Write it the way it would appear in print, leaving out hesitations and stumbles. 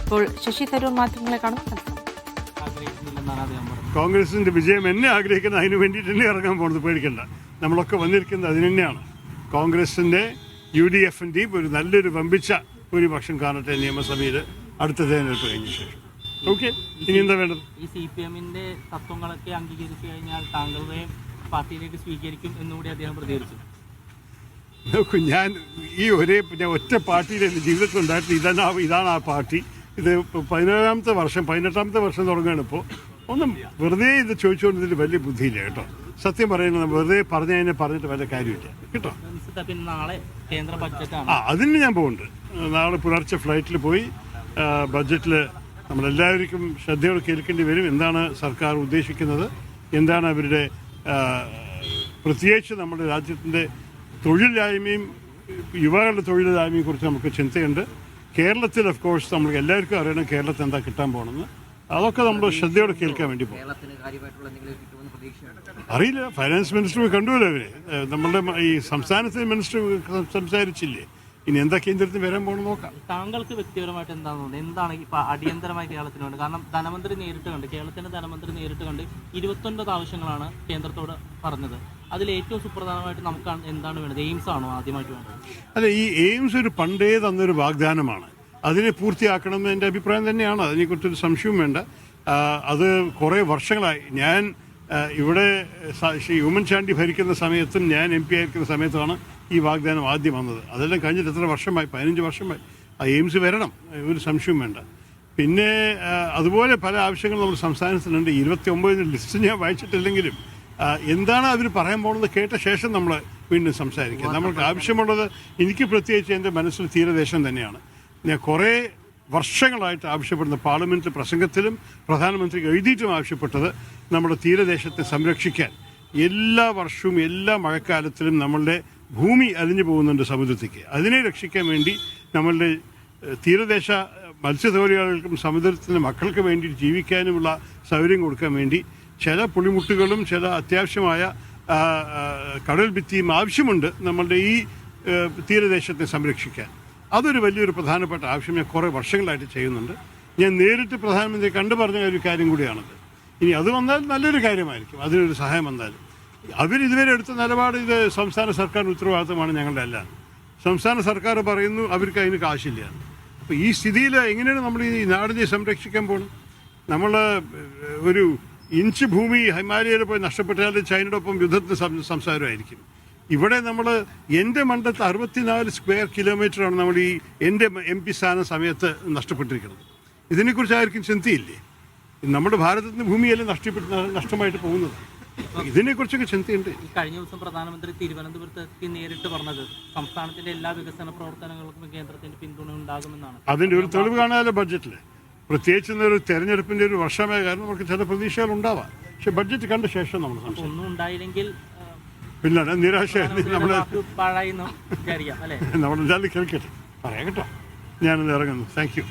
ഇപ്പോൾ ശശി തരൂർ മാധ്യമങ്ങളെ കാണും. കോൺഗ്രസിന്റെ വിജയം എന്നെ ആഗ്രഹിക്കുന്ന അതിന് വേണ്ടിയിട്ട് തന്നെ ഇറങ്ങാൻ പോകുന്നത്, പേടിക്കണ്ട. നമ്മളൊക്കെ വന്നിരിക്കുന്നത് അതിന് തന്നെയാണ്. കോൺഗ്രസിന്റെ UDFന്റെയും ഒരു നല്ലൊരു വമ്പിച്ച ഭൂരിപക്ഷം കാണട്ടെ നിയമസഭയിൽ അടുത്ത തെരഞ്ഞെടുപ്പ് കഴിഞ്ഞ ശേഷം. ഓക്കെ, ഇനി എന്താ വേണ്ടത്? ഈ CPMന്റെ തത്വങ്ങളൊക്കെ അംഗീകരിച്ചു കഴിഞ്ഞാൽ താങ്കളുടെ പാർട്ടിയിലേക്ക് സ്വീകരിക്കും എന്നുകൂടി അദ്ദേഹം പ്രതികരിച്ചു. നോക്കൂ, ഞാൻ ഒറ്റ പാർട്ടിയിൽ എൻ്റെ ജീവിതത്തിൽ ഉണ്ടായിട്ട് ഇതാണ് ആ പാർട്ടി. ഇത് 18ാമത്തെ വർഷം തുടങ്ങുകയാണ്. ഇപ്പോൾ ഒന്നും വെറുതെ ഇത് ചോദിച്ചുകൊണ്ടതിൽ വലിയ ബുദ്ധിയില്ല കേട്ടോ. സത്യം പറയുന്നത് വെറുതെ പറഞ്ഞിട്ട് വല്ല കാര്യമില്ല കേട്ടോ. നാളെ കേന്ദ്ര ബഡ്ജറ്റാണ്. അതിന് ഞാൻ പോകുന്നുണ്ട്. നാളെ പുലർച്ചെ ഫ്ലൈറ്റിൽ പോയി ബഡ്ജറ്റിൽ നമ്മളെല്ലാവർക്കും ശ്രദ്ധയോടെ കേൾക്കേണ്ടി വരും. എന്താണ് സർക്കാർ ഉദ്ദേശിക്കുന്നത്, എന്താണ് അവരുടെ പ്രത്യേകിച്ച് നമ്മുടെ രാജ്യത്തിൻ്റെ തൊഴിലില്ലായ്മയും യുവാക്കളുടെ തൊഴിലില്ലായ്മയെ കുറിച്ച് നമുക്ക് ചിന്തയുണ്ട്. കേരളത്തിൽ ഓഫ് കോഴ്സ് നമുക്ക് എല്ലാവർക്കും അറിയണം കേരളത്തിൽ എന്താ കിട്ടാൻ പോകണമെന്ന്. അതൊക്കെ നമ്മൾ ശ്രദ്ധയോടെ കേൾക്കാൻ വേണ്ടി പോകും. അറിയില്ല, ഫൈനാൻസ് മിനിസ്റ്റർ കണ്ടുവല്ലോ അവര്. നമ്മളുടെ ഈ സംസ്ഥാനത്തെ മിനിസ്റ്റർ സംസാരിച്ചില്ലേ. ഇനി എന്താ കേന്ദ്രത്തിൽ വരാൻ പോകണം നോക്കാം. താങ്കൾക്ക് വ്യക്തിപരമായിട്ട് എന്താണ് തോന്നുന്നത്? എന്താണ് ഇപ്പൊ അടിയന്തരമായി കേരളത്തിന് വേണ്ടി? കാരണം ധനമന്ത്രി നേരിട്ട് കണ്ട്, കേരളത്തിന്റെ ധനമന്ത്രി നേരിട്ട് കണ്ട് 29 ആവശ്യങ്ങളാണ് കേന്ദ്രത്തോട് പറഞ്ഞത്. അതിൽ ഏറ്റവും സുപ്രധാനമായിട്ട് നമുക്ക് എന്താണ് വേണ്ടത്? എയിംസ് ആണോ ആദ്യമായിട്ട് വേണ്ടത്? അല്ല, ഈ എയിംസ് ഒരു പണ്ടേ തന്നൊരു വാഗ്ദാനമാണ്. അതിനെ പൂർത്തിയാക്കണമെന്ന് എൻ്റെ അഭിപ്രായം തന്നെയാണ്. അതിനെക്കുറിച്ചൊരു സംശയവും വേണ്ട. അത് കുറേ വർഷങ്ങളായി ഞാൻ ഇവിടെ ശ്രീ ഉമ്മൻചാണ്ടി ഭരിക്കുന്ന സമയത്തും ഞാൻ MP ആയിരിക്കുന്ന സമയത്തുമാണ് ഈ വാഗ്ദാനം ആദ്യം വന്നത്. അതെല്ലാം കഴിഞ്ഞിട്ട് എത്ര വർഷമായി? 15 വർഷമായി. ആ എയിംസ് വരണം, ഒരു സംശയവും വേണ്ട. പിന്നെ അതുപോലെ പല ആവശ്യങ്ങളും നമ്മുടെ സംസ്ഥാനത്തിനുണ്ട്. 29 ലിസ്റ്റ് ഞാൻ വായിച്ചിട്ടില്ലെങ്കിലും എന്താണ് അവർ പറയാൻ പോകുന്നത് കേട്ട ശേഷം നമ്മൾ വീണ്ടും സംസാരിക്കുക. നമ്മൾക്ക് ആവശ്യമുള്ളത്, എനിക്ക് പ്രത്യേകിച്ച് എൻ്റെ മനസ്സിൽ തീരദേശം തന്നെയാണ്. ഞാൻ കുറേ വർഷങ്ങളായിട്ട് ആവശ്യപ്പെടുന്ന പാർലമെൻറ്റിൽ പ്രസംഗത്തിലും പ്രധാനമന്ത്രിക്ക് എഴുതിയിട്ടും ആവശ്യപ്പെട്ടത് നമ്മുടെ തീരദേശത്തെ സംരക്ഷിക്കാൻ. എല്ലാ വർഷവും എല്ലാ മഴക്കാലത്തിലും നമ്മളുടെ ഭൂമി അലിഞ്ഞു പോകുന്നുണ്ട് സമുദ്രത്തേക്ക്. അതിനെ രക്ഷിക്കാൻ വേണ്ടി നമ്മളുടെ തീരദേശ മത്സ്യത്തൊഴിലാളികൾക്കും സമുദ്രത്തിൻ്റെ മക്കൾക്ക് വേണ്ടി ജീവിക്കാനുമുള്ള സൗകര്യം കൊടുക്കാൻ വേണ്ടി ചില പുളിമുട്ടുകളും ചില അത്യാവശ്യമായ കടൽ ഭിത്തിയും ആവശ്യമുണ്ട് നമ്മളുടെ ഈ തീരദേശത്തെ സംരക്ഷിക്കാൻ. അതൊരു വലിയൊരു പ്രധാനപ്പെട്ട ആവശ്യം ഞാൻ കുറേ വർഷങ്ങളായിട്ട് ചെയ്യുന്നുണ്ട്. ഞാൻ നേരിട്ട് പ്രധാനമന്ത്രിയെ കണ്ടു പറഞ്ഞ ഒരു കാര്യം കൂടിയാണത്. ഇനി അത് വന്നാൽ നല്ലൊരു കാര്യമായിരിക്കും, അതിനൊരു സഹായം വന്നാലും. അവരിതുവരെ എടുത്ത നിലപാട് ഇത് സംസ്ഥാന സർക്കാർ ഉത്തരവാദിത്തമാണ് ഞങ്ങളുടെ എല്ലാം. സംസ്ഥാന സർക്കാർ പറയുന്നു അവർക്ക് അതിന് കാശില്ല. അപ്പോൾ ഈ സ്ഥിതിയിൽ എങ്ങനെയാണ് നമ്മൾ ഈ നാടിനെ സംരക്ഷിക്കാൻ പോകുന്നത്? നമ്മൾ ഒരു ഇഞ്ച് ഭൂമി ഹിമാലയയിൽ പോയി നഷ്ടപ്പെട്ടാൽ ചൈനയോടൊപ്പം യുദ്ധത്തിന് സംസാരമായിരിക്കും. ഇവിടെ നമ്മൾ എൻ്റെ മണ്ഡലത്ത് 64 സ്ക്വയർ കിലോമീറ്ററാണ് നമ്മൾ ഈ എൻ്റെ MP സ്ഥാന സമയത്ത് നഷ്ടപ്പെട്ടിരിക്കുന്നത്. ഇതിനെക്കുറിച്ച് ആർക്കും ചിന്തയില്ലേ? നമ്മുടെ ഭാരതത്തിന് ഭൂമിയെല്ലാം നഷ്ടമായിട്ട് പോകുന്നത്. ഇതിനെക്കുറിച്ചൊക്കെ ചിന്തയുണ്ട്. കഴിഞ്ഞ ദിവസം പ്രധാനമന്ത്രി തിരുവനന്തപുരത്ത് നേരിട്ട് പറഞ്ഞത് സംസ്ഥാനത്തിന്റെ എല്ലാ വികസന പ്രവർത്തനങ്ങൾക്കും കേന്ദ്രത്തിന്റെ പിന്തുണ ഉണ്ടാകുമെന്നാണ്. അതിൻ്റെ ഒരു തെളിവ് കാണാമല്ലോ ബഡ്ജറ്റിൽ. പ്രത്യേകിച്ച് ഒരു തെരഞ്ഞെടുപ്പിൻ്റെ ഒരു വർഷമായ കാരണം നമുക്ക് ചില പ്രതീക്ഷകൾ ഉണ്ടാവാം. പക്ഷെ ബഡ്ജറ്റ് കണ്ട ശേഷം നമ്മൾ ഒന്നും ഉണ്ടായില്ലെങ്കിൽ പിന്നെ നിരാശ നമ്മളെന്തായാലും കേൾക്കട്ടെ, പറയാം കേട്ടോ. ഞാനിന്ന് ഇറങ്ങുന്നു. Thank you.